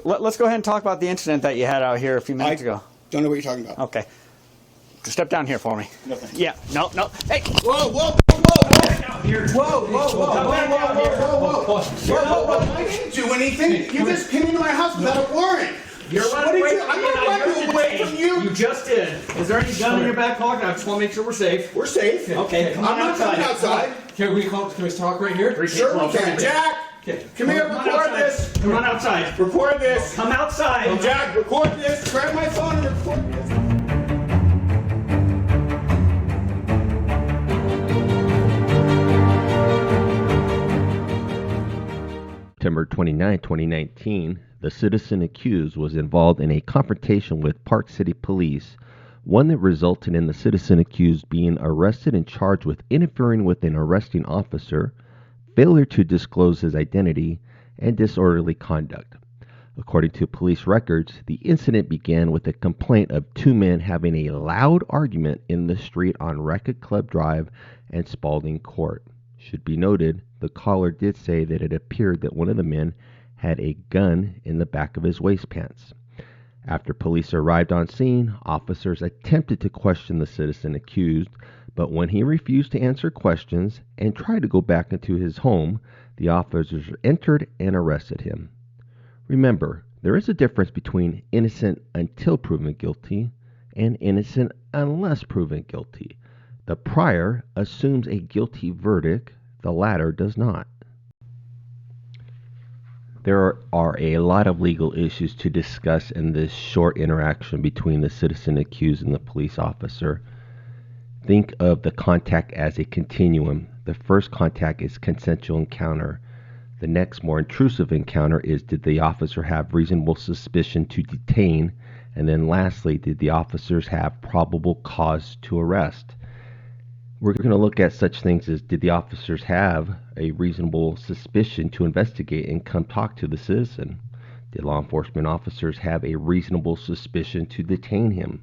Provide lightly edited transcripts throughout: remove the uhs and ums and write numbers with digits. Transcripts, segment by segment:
Let's go ahead and talk about the incident that you had out here a few minutes ago. Don't know what you're talking about. Okay. Step down here for me. No, thank you. Yeah, no. Hey! Whoa, whoa, whoa, whoa. I didn't do anything. You just came into my house without a warrant. You're running away. I'm not running away from you. You just did. Is there any gun in your back pocket? I just want to make sure we're safe. We're safe. Okay, come on I'm not coming outside. Can we talk right here? Sure we can. Jack, come here, record this. Come on outside. Record this. Come outside. Jack, record this. Grab my phone and record this. September 29, 2019, the citizen accused was involved in a confrontation with Park City Police, one that resulted in the citizen accused being arrested and charged with interfering with an arresting officer, failure to disclose his identity, and disorderly conduct. According to police records, the incident began with a complaint of two men having a loud argument in the street on Racquet Club Drive and Spalding Court. Should be noted, the caller did say that it appeared that one of the men had a gun in the back of his waist pants. After police arrived on scene, officers attempted to question the citizen accused, but when he refused to answer questions and tried to go back into his home, the officers entered and arrested him. Remember, there is a difference between innocent until proven guilty and innocent unless proven guilty. The prior assumes a guilty verdict, the latter does not. There are a lot of legal issues to discuss in this short interaction between the citizen accused and the police officer. Think of the contact as a continuum. The first contact is consensual encounter. The next, more intrusive encounter is, did the officer have reasonable suspicion to detain? And then lastly, did the officers have probable cause to arrest? We're going to look at such things as, did the officers have a reasonable suspicion to investigate and come talk to the citizen? Did law enforcement officers have a reasonable suspicion to detain him?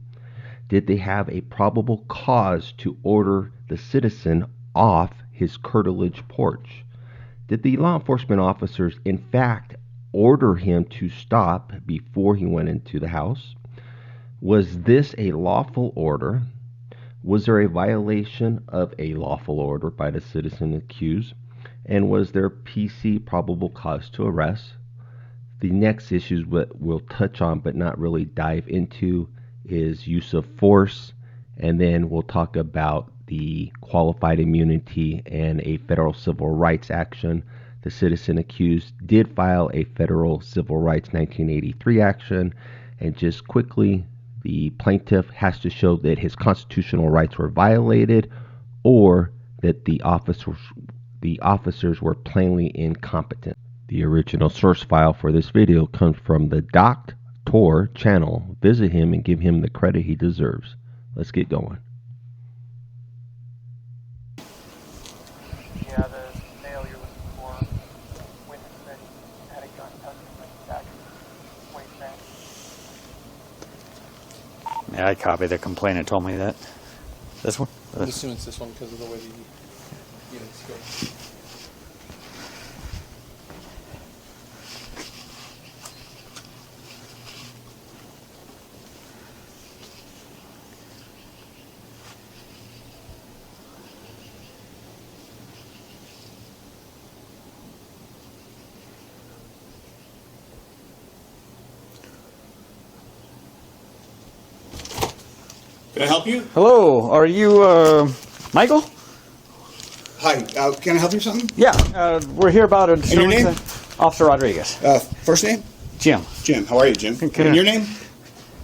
Did they have a probable cause to order the citizen off his curtilage porch? Did the law enforcement officers in fact order him to stop before he went into the house? Was this a lawful order? Was there a violation of a lawful order by the citizen accused? And was there PC probable cause to arrest? The next issues that we'll touch on but not really dive into is use of force, and then we'll talk about the qualified immunity and a federal civil rights action. The citizen accused did file a federal civil rights 1983 action, and just quickly, the plaintiff has to show that his constitutional rights were violated or that the officers were plainly incompetent. The original source file for this video comes from the Doctor channel. Visit him and give him the credit he deserves. Let's get going. Yeah, the male you're looking for, witness said he had a gun tucked in the back of his waistband. Yeah, I copied the complaint and told me that. This one? I'm assuming it's this one because of the way the units go. Can I help you? Hello, are you, Michael? Hi, can I help you with something? Yeah, we're here about a... your name? Officer Rodriguez. First name? Jim. Jim. How are you, Jim? Can And I- your name?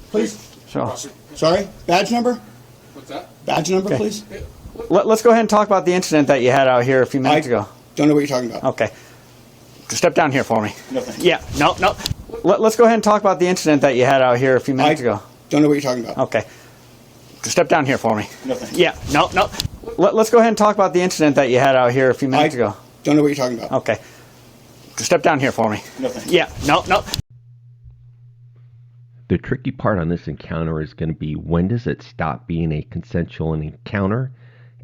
Please. So, Sorry? Badge number? What's that? Badge number, Okay. please? let's go ahead and talk about the incident that you had out here a few minutes ago. Don't know what you're talking about. Okay. Step down here for me. No, thank you. Yeah, no. Let's go ahead and talk about the incident that you had out here a few minutes ago. Don't know what you're talking about. Okay. Step down here for me. No, thank you. Yeah, no. Let's go ahead and talk about the incident that you had out here a few minutes ago. Don't know what you're talking about. Okay. Step down here for me. No, thank you. Yeah, no. The tricky part on this encounter is going to be, when does it stop being a consensual encounter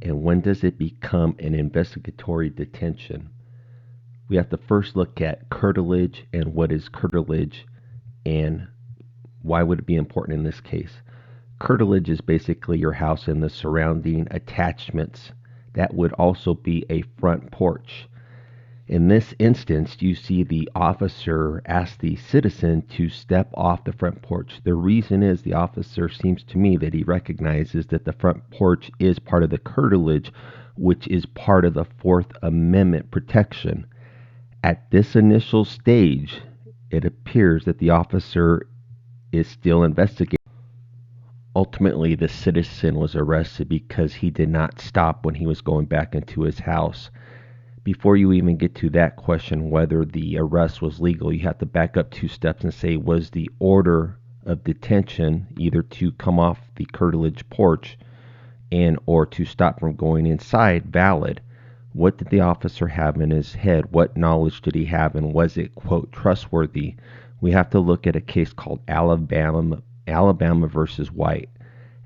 and when does it become an investigatory detention? We have to first look at curtilage and what is curtilage And why would it be important in this case? Curtilage is basically your house and the surrounding attachments. That would also be a front porch. In this instance, you see the officer ask the citizen to step off the front porch. The reason is the officer seems to me that he recognizes that the front porch is part of the curtilage, which is part of the Fourth Amendment protection. At this initial stage, it appears that the officer is still investigating. Ultimately, the citizen was arrested because he did not stop when he was going back into his house. Before you even get to that question, whether the arrest was legal, you have to back up 2 steps and say, was the order of detention either to come off the curtilage porch and or to stop from going inside valid? What did the officer have in his head? What knowledge did he have, and was it, quote, trustworthy? We have to look at a case called Alabama versus White.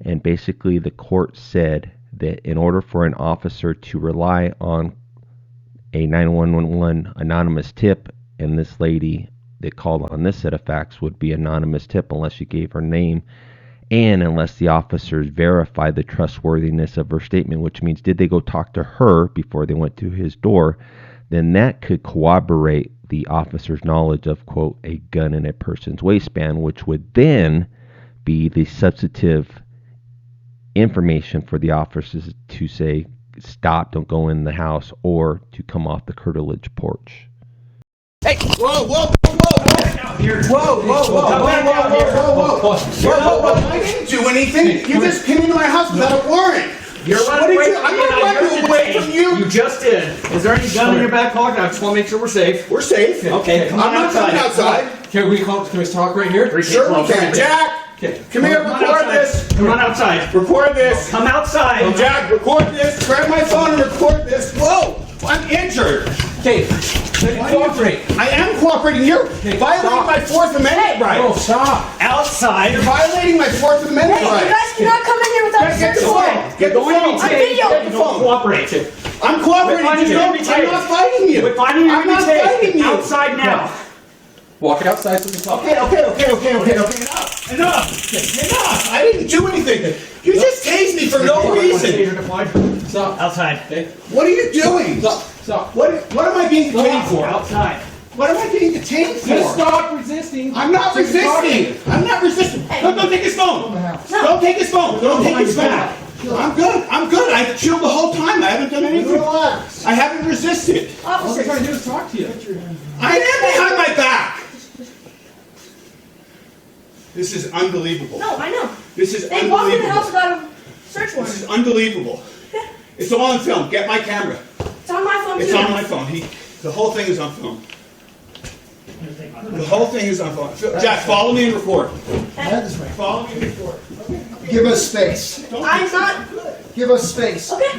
And basically the court said that in order for an officer to rely on a 911 anonymous tip, and this lady that called on this set of facts would be anonymous tip unless she gave her name and unless the officers verified the trustworthiness of her statement, which means did they go talk to her before they went to his door, then that could corroborate the officer's knowledge of, quote, a gun in a person's waistband, which would then be the substantive information for the officers to say, stop, don't go in the house, or to come off the curtilage porch. Hey! Whoa, whoa, whoa, whoa, whoa! I didn't do anything. You just came into my house without a warrant. You're running away from me. I'm not running away from you. You just did. Is there any gun in your back pocket? I just want to make sure we're safe. We're safe. Okay, come on I'm not coming outside. Can we talk right here? Sure we can. Jack! Come here, record this. Come on outside. Record this. Come outside. Oh, Jack, record this. Grab my phone and record this. Whoa! I'm injured. Okay, cooperate. I am cooperating. You're violating my Fourth Amendment right. Oh, stop. Outside. You're violating my Fourth Amendment Hey, right. you guys cannot come in here without a Get the search phone. warrant. Get the phone. I'm video. Get the phone. Cooperate. I'm cooperating. I'm not fighting you. We're fighting you. I'm not fighting you. Outside now. Walk outside so we can talk. Okay. Enough. I didn't do anything. You just tased me for no reason. Stop. Outside. What are you doing? Stop. What am I being detained for? Outside. What am I being detained for? Just stop resisting. I'm not resisting. I'm not resisting. Don't take his phone. Don't take his phone. Don't take his phone. I'm good. I've chilled the whole time. I haven't done anything. Relax. I haven't resisted. All I'm Officer, trying to do is talk to you. I am behind my back. This is unbelievable. no, I know. This is They walked in the house unbelievable. without a search This warrant. is unbelievable. It's all on film. Get my camera. It's on my phone It's too. on my phone. The whole thing is on film. The whole thing is on film. Jack, follow me and record. Follow me and record. Give us space. I'm not. Give us space. Okay.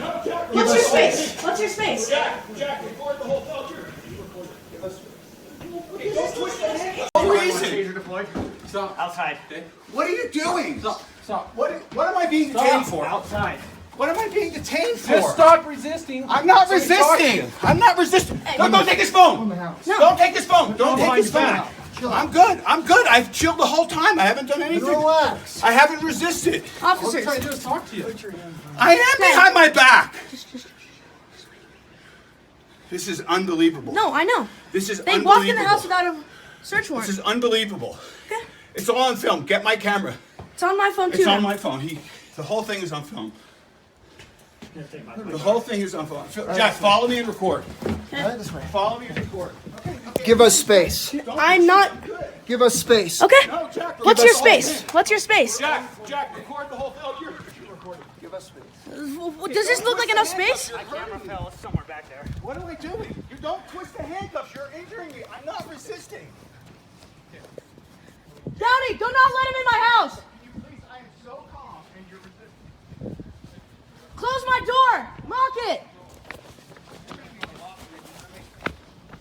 What's your space? What's your space? Jack, record the whole film. Don't twist the hand. No No reason. Stop. Outside. What are you doing? Stop. What am I being detained for? Outside. What am I being detained for? Just stop resisting. I'm not So we talk to resisting. you. I'm not resisting. Don't take his phone. No. Don't take his phone. Don't take his phone. back. I'm good. I've chilled the whole time. I haven't done anything. Relax. I haven't resisted. All I'm Officers. trying to do is talk to you. I am behind my back. This is unbelievable. No, I know. This is They unbelievable. walked in the house without a search warrant. This is unbelievable. Okay. It's all on film. Get my camera. It's on my phone too. It's on my phone. The whole thing is on film. The whole thing is on film. Jack, follow me and record. Follow me and record. Give us space. I'm not. Give us space. Okay. No, Jack, What's your space? What's your space? Jack, record the whole film. Here. Give us space. Does this look like enough space? My camera fell somewhere back there. What am I doing? You don't twist the handcuffs. You're injuring me. I'm not resisting. Downey, do not let him in my house. Please, I am so calm and you're resisting. Close my door. Lock it.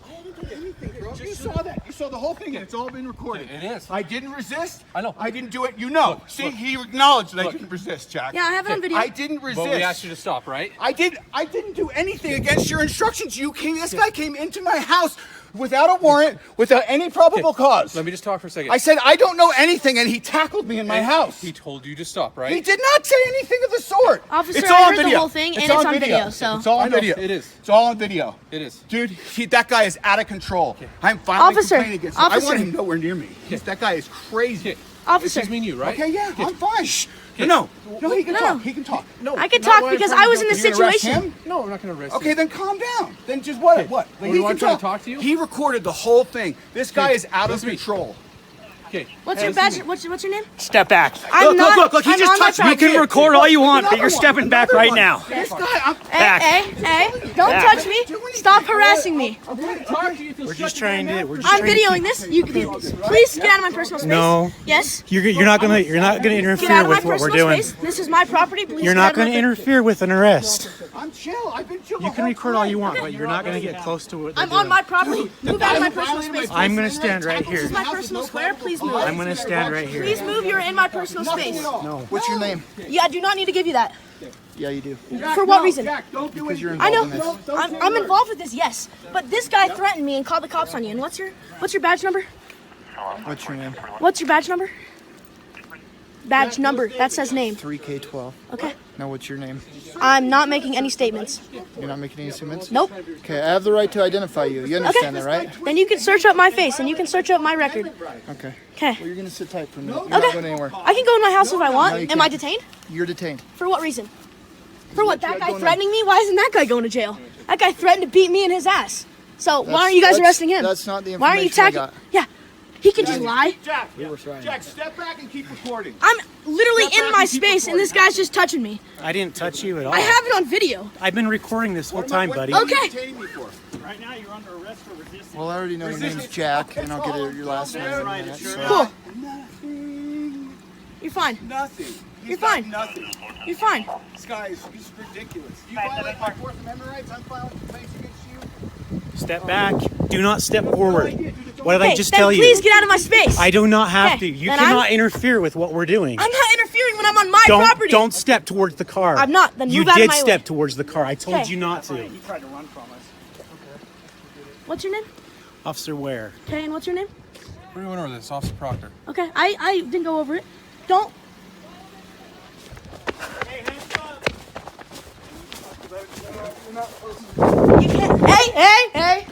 I haven't done anything, bro. You saw that. You saw the whole thing and it's all been recorded. It is. I didn't resist. I know. I didn't do it. You know. See, he acknowledged that I didn't resist, Jack. Yeah, I have it on video. I didn't resist. But we asked you to stop, right? I didn't do anything against your instructions. This guy came into my house without a warrant, without any probable cause. Let me just talk for a second. I said, I don't know anything, and he tackled me in my house. He told you to stop, right? He did not say anything of the sort. Officer, It's all I on heard the video. whole thing, and it's on video, so. It's all I on know, video. it is. It's all on video. It is. Dude, that guy is out of control. I'm finally Officer, complaining against him. I officer. want him nowhere near me. That guy is crazy. Officer. It's just me and you, right? Okay, yeah, I'm fine. No, he can No. talk. He can talk. No. I can not talk what I'm because trying I to was do. in the You're gonna arrest situation. him? No, I'm not going to arrest Okay, you. then calm down. Then just what? What? What, do you want me to talk to you? He recorded the whole thing. This guy is out of listen to me. control. Okay. What's your badge? What's your name? Step back. I'm not. look, he I'm just on my touched me. property. You can record all you want, but you're Another stepping one. back Another right one. now. This guy, Back. Hey, don't Back. touch me. Stop harassing me. We're just trying to. I'm videoing this. You please get out of my personal space. No. Yes. You're not gonna Get interfere out of my with what we're personal doing. space. This is my property. Please. You're get not out of my gonna interfere with an arrest. I'm chill. I've been chill. You can record all you want, but you're not gonna get close to what they're I'm on doing. my property. Move out of my personal space. Please. I'm gonna stand right This here. is my personal square. Please move. I'm gonna stand right here. Please move. You're in my personal space. No. What's your name? Yeah, I do not need to give you that. Yeah, you do. For what reason? Jack, don't do it. You're I know. involved in this. I'm involved with this. Yes, but this guy threatened me and called the cops on you. And what's your badge number? What's your name? What's your badge number? Badge number. That says name. 3K12. Okay. Now, what's your name? I'm not making any statements. You're not making any statements? Nope. Okay, I have the right to identify you. You understand that, right? Then you can search up my face and you can search up my record. Okay. Okay. Well, you're gonna sit tight for a minute. You're not Okay. going anywhere. I can go in my house if I want. No, you Am I can't. detained? You're detained. For what reason? For what? That guy going threatening me? Why isn't that guy going to jail? That guy threatened to beat me in his ass. So why aren't you guys arresting him? That's not the Why aren't you information I tackling? Yeah. He can just lie. Jack, step back and keep recording. I'm literally in my space and this guy's just touching me. I didn't touch you at all. I have it on video. I've been recording this whole time, buddy. What are you Okay. detaining me for? Right now, you're under arrest for resisting. Well, I already know your name's Jack, and I'll get your last name in a minute. So. Cool. You're fine. Nothing. You're fine. Nothing. You're fine. This guy is ridiculous. You violate my Fourth Amendment rights. I'm filing complaints against you. Step back. Do not step forward. What did I Okay, just then tell you? please get out of my space. I do not have Okay, to. You then cannot I'm- interfere with what we're doing. I'm not interfering when I'm on my property. Don't step towards the car. I'm not. Then you move out of did my step way. towards the car. I told Okay. you not to. You tried to run from us. What's your name? Officer Ware. Okay, and what's your name? We're going over this, Officer Proctor. Okay, I didn't go over it. Don't. You can't. Hey!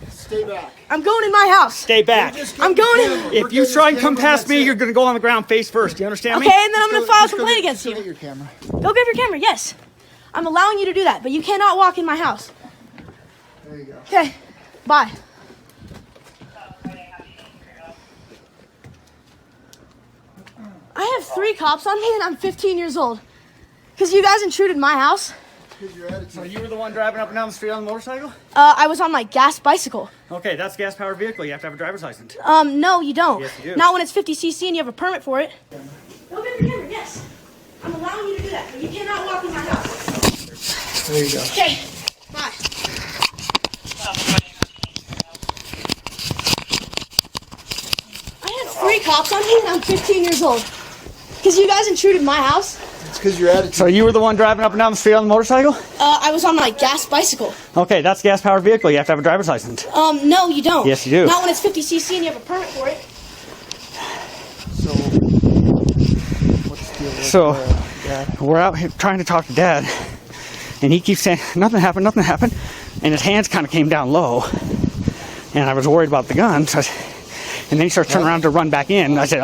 Stay back. I'm going in my house. Stay back. I'm going in. If you try and come past me, you're going to go on the ground face first. Do you understand me? Okay, and then I'm going to file a complaint against Get you. your camera. Go grab your camera, yes. I'm allowing you to do that, but you cannot walk in my house. There you go. Okay, bye. I have 3 cops on me and I'm 15 years old. Because you guys intruded my house. Here's your attitude. So you were the one driving up and down the street on the motorcycle? I was on my gas bicycle. Okay, that's a gas-powered vehicle. You have to have a driver's license. No, you don't. Yes, you do. Not when it's 50cc and you have a permit for it. Go get your camera, yes. I'm allowing you to do that, but you cannot walk in my house. There you go. Okay, bye. I have 3 cops on me and I'm 15 years old. Because you guys intruded my house. It's because your attitude. So you were the one driving up and down the street on the motorcycle? I was on my gas bicycle. Okay, that's a gas-powered vehicle. You have to have a driver's license. No, you don't. Yes, you do. Not when it's 50cc and you have a permit for it. So, what's the deal with So, Dad? we're out here trying to talk to Dad, and he keeps saying, nothing happened, and his hands kind of came down low, and I was worried about the gun, so and then he starts turning around to run back in. I said,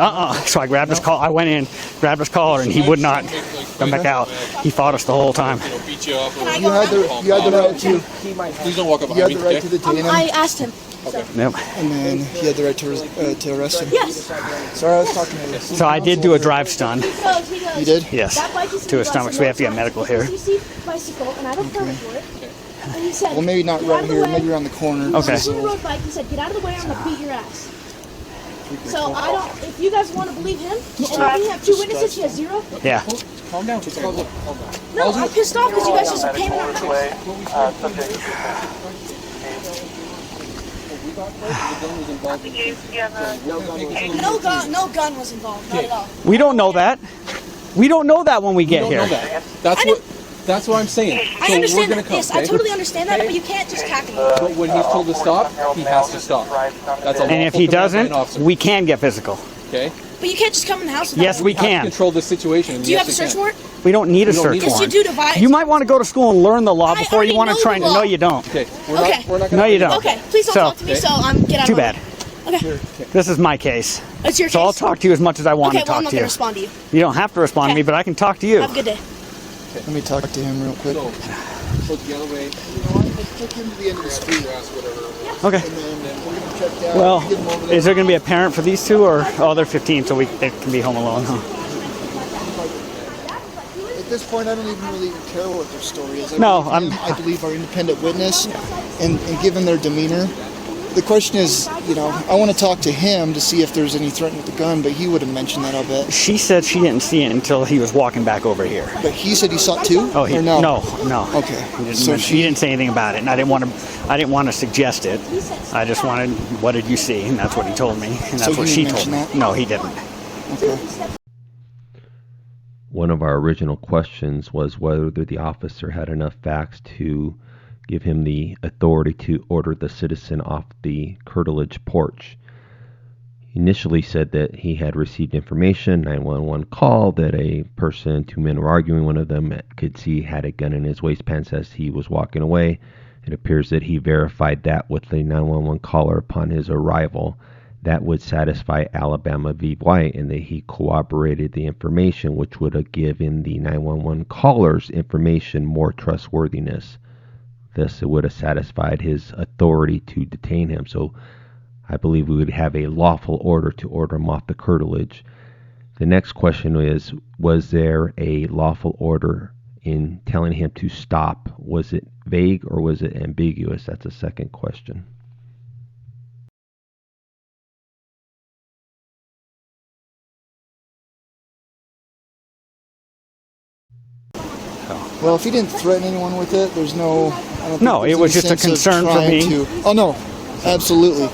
so I grabbed his collar. I went in, grabbed his collar, and he would not come back out. He fought us the whole time. Beat you up or You had the right to. please don't walk up You had behind me. the right to detain him, I asked him. Yep. and then he had the right to arrest him. Yes. Sorry, I was talking to you. So I did do a drive stun. He goes, You did? Yes. That bike is To his illegal." I stomach, said, so we have to "No, get it's not. medical here. It's a 50cc bicycle, and I have a permit for it. And he said, Well, maybe not "Get out right of the here. way." Maybe around the corner. Okay. He's on a road bike. He said, "Get out of the way. I'm gonna beat your ass." So I don't. If you guys want to believe him, and we have 2 witnesses, he has 0. Yeah. Calm down. Just calm down. No, I'm pissed off because you guys just came in our house. No gun was involved. Not at all. We don't know that. We don't know that when we get Don't here. know that. That's what. That's what I'm saying. I So understand we're gonna that. come, Yes, I okay? totally understand that, Okay. but you can't just tackle me. But when he's told to stop, he has to stop. That's a And if lawful he command by doesn't, an officer, we can get physical. okay? But you can't just come in the house without Yes, we have to can. control the situation. Do you have a search warrant? We don't need a don't search need a- Yes, warrant. you do, Divide. You might want to go to school and learn the law I before you already want to know try. the law. No, you don't. Okay, Okay. we're not No, gonna you don't. Okay, please don't So- talk to me, so I'm get out Too of my bad. way. Okay, This is my case. it's your So I'll case. talk to you as much as I want Okay, to well, I'm talk not to going to you. respond to you. You don't have to respond to Okay. me, but I can talk to you. Have a good day. Let me talk to him real quick. So the other way. Let's take him to the end of the street. Okay. And then we're going to check down. Well, get him over there. is there going to be a parent for these two, or they're 15, so they can be home alone, huh? At this point, I don't even really care what their story is. No, I believe our independent witness, and given their demeanor, the question is, I want to talk to him to see if there's any threat with the gun, but he would have mentioned that, I'll bet. She said she didn't see it until he was walking back over here. But he said he saw it too? Oh, or no? No. Okay. He didn't, So she didn't say anything about it, and I didn't want to suggest it. I just wanted, what did you see? And that's what he told me, and that's So what he she didn't told me. mention that? No, he didn't. Okay. One of our original questions was whether the officer had enough facts to give him the authority to order the citizen off the curtilage porch. He initially said that he had received information, 911 call, that a person, two men were arguing. One of them could see had a gun in his waistpants as he was walking away. It appears that he verified that with the 911 caller upon his arrival. That would satisfy Alabama v. White, and that he corroborated the information, which would have given the 911 caller's information more trustworthiness. Thus, it would have satisfied his authority to detain him. So I believe we would have a lawful order to order him off the curtilage. The next question is, was there a lawful order in telling him to stop? Was it vague or was it ambiguous? That's a second question. Well, if he didn't threaten anyone with it, there's no... I don't No, think it there's was any just a sense of concern for trying me. to- Oh, no. Absolutely.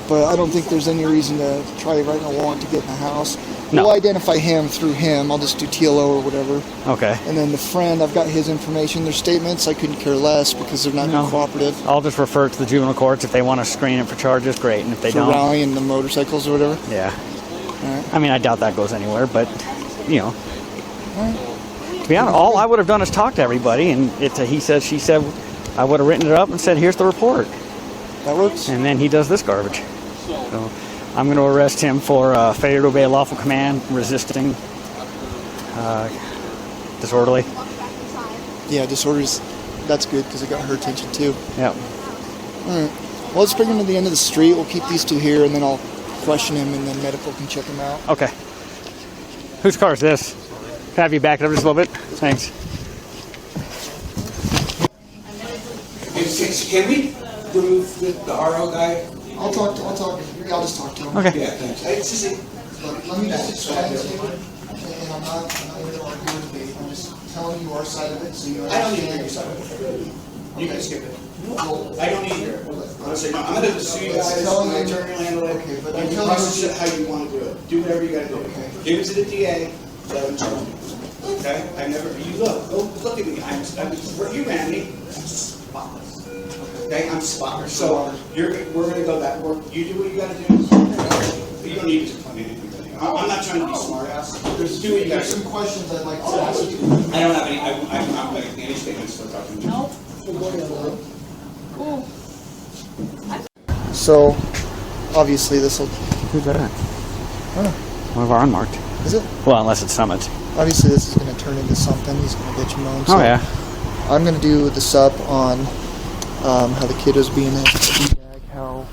But I don't think there's any reason to try writing a warrant to get in the house. No. We'll identify him through him. I'll just do TLO or whatever. Okay. And then the friend, I've got his information. Their statements, I couldn't care less because they're not No. cooperative. I'll just refer it to the juvenile courts. If they want to screen it for charges, great. And if they For don't, rallying the motorcycles or whatever. yeah. Alright. I mean, I doubt that goes anywhere, but, you know. Alright. To be honest, all I would have done is talk to everybody, and it's a he said, she said. I would have written it up and said, here's the report. That works? And then he does this garbage. So I'm going to arrest him for failure to obey a lawful command, resisting, disorderly. Yeah, disorders. That's good because it got her attention too. Yep. Alright. Well, let's bring him to the end of the street. We'll keep these two here and then I'll question him and then medical can check him out. Okay. Whose car is this? Can I have you back it up just a little bit? Thanks. Can we remove the RO guy? I'll just talk to him. Okay. Yeah, thanks. It's just, Let me just explain to you, and I'm not here to argue or debate. I'm just telling you our side of it so you I don't need understand. your side of it. You can skip it. Well, I don't need your. I'm gonna sue you guys, telling my you- attorney will handle it. Okay, but You I'm can telling process you- it how you wanna do it. Do whatever you gotta do. Okay. Give it to the DA, let him charge me. Okay? I never, you look at me, you ran me, I'm spotless. Okay, I'm spotless. So, we're gonna go that, you do what you gotta do. But you don't need to explain anything. I'm not trying to be smart ass. Just do what you gotta There's do. some questions I'd like to ask you. I don't have any, I'm not making any statements for talking to you. So, obviously this will, Who's that? know. One of our unmarked. is it? Well, unless it's Summit. Obviously this is going to turn into something. He's going to get you moaned. Oh, yeah. I'm going to do the sup on how the kid was being a d-bag, how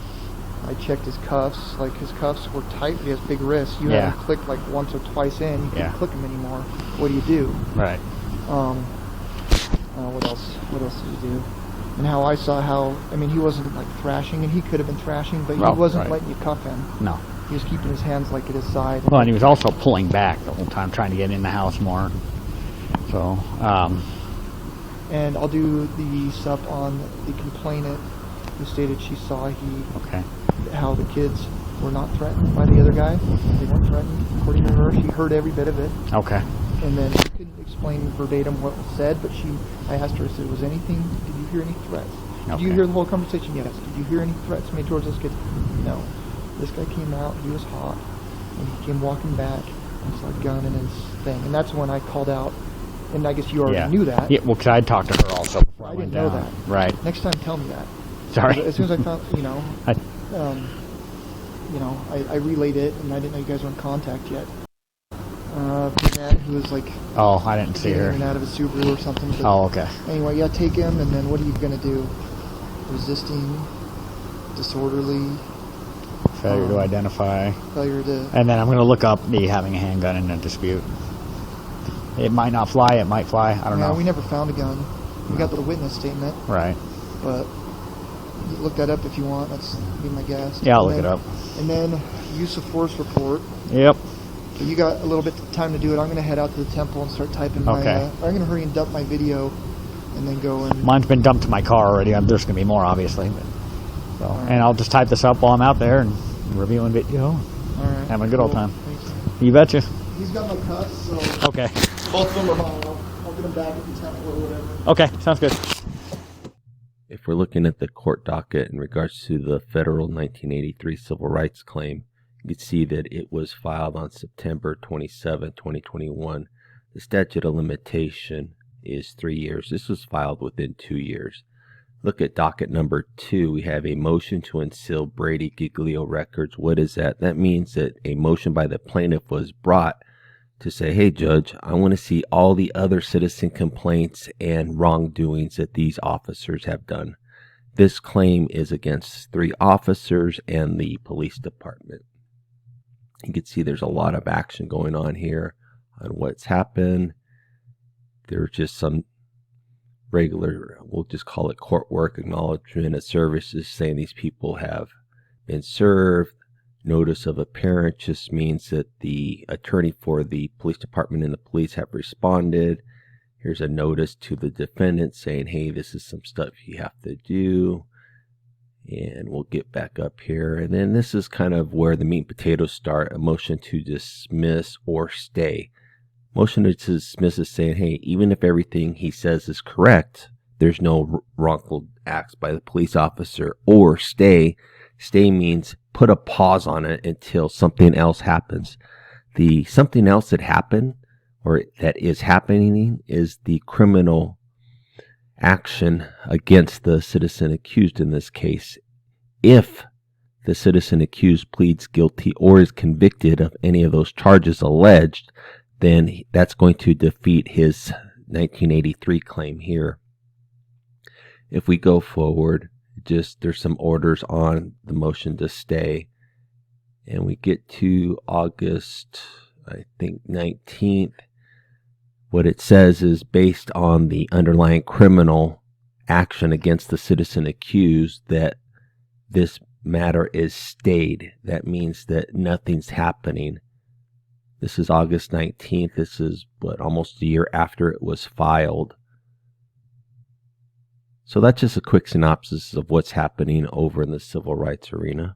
I checked his cuffs. Like his cuffs were tight, but he has big wrists. You Yeah. haven't clicked like once or twice in. You Yeah. can't click them anymore. What do you do? Right. What else? What else did you do? And how I saw how, I mean, he wasn't like thrashing, and he could have been thrashing, but he Oh, wasn't right. letting you cuff him. No. He was keeping his hands like at his side. Well, and he was also pulling back the whole time, trying to get in the house more. So, And I'll do the sup on the complainant who stated she saw okay. how the kids were not threatened by the other guy. They weren't threatened. According to her, she heard every bit of it. Okay. and then she couldn't explain verbatim what was said, but I asked her, I said, did you hear any threats? Did you Okay. hear the whole conversation? Yes. Did you hear any threats made towards those kids? No. This guy came out, he was hot, and he came walking back, and saw a gun in his thing, and that's when I called out, and I guess you already knew that. Yeah, well, because I talked to her also before I I went didn't know down. that. Right. Next time, tell me that. Sorry. As soon as I found, I- I relayed it, and I didn't know you guys were in contact yet. Brunette, who was like Oh, I didn't see getting in her. and out of a Subaru or something. But Oh, okay. anyway, yeah, take him, and then what are you gonna do? Resisting, disorderly, Failure to identify. failure to. And then I'm going to look up the having a handgun in a dispute. It might not fly. It might fly. I don't Yeah, know. we never found a gun. We got the witness statement, Right. but you look that up if you want. That's be my guess. Yeah, I'll And look it then- up. And then use of force report. Yep. So you got a little bit of time to do it. I'm going to head out to the temple and start typing my. Okay. I'm going to hurry and dump my video, and then go and. Mine's been dumped to my car already. There's going to be more, obviously. But, so, All right. and I'll just type this up while I'm out there and reviewing video. All right. Having a good old Cool. time. Thanks. You betcha. He's got my cuffs, so Okay. both of them are mine. I'll get them back at the temple or whatever. Okay. Sounds good. If we're looking at the court docket in regards to the federal 1983 civil rights claim, you can see that it was filed on September 27, 2021. The statute of limitation is 3 years. This was filed within 2 years. Look at docket number 2. We have a motion to unseal Brady Giglio records. What is that? That means that a motion by the plaintiff was brought to say, hey, Judge, I want to see all the other citizen complaints and wrongdoings that these officers have done. This claim is against 3 officers and the police department. You can see there's a lot of action going on here on what's happened. There's just some regular, we'll just call it court work, acknowledgement of services, saying these people have been served. Notice of appearance just means that the attorney for the police department and the police have responded. Here's a notice to the defendant saying, hey, this is some stuff you have to do. And we'll get back up here. And then this is kind of where the meat and potatoes start, a motion to dismiss or stay. Motion to dismiss is saying, hey, even if everything he says is correct, there's no wrongful acts by the police officer. Or stay. Stay means put a pause on it until something else happens. The something else that happened or that is happening is the criminal action against the citizen accused in this case. If the citizen accused pleads guilty or is convicted of any of those charges alleged, then that's going to defeat his 1983 claim here. If we go forward, there's some orders on the motion to stay, and we get to August, I think 19th. What it says is based on the underlying criminal action against the citizen accused that this matter is stayed. That means that nothing's happening. This is August 19th. This is almost a year after it was filed. So that's just a quick synopsis of what's happening over in the civil rights arena.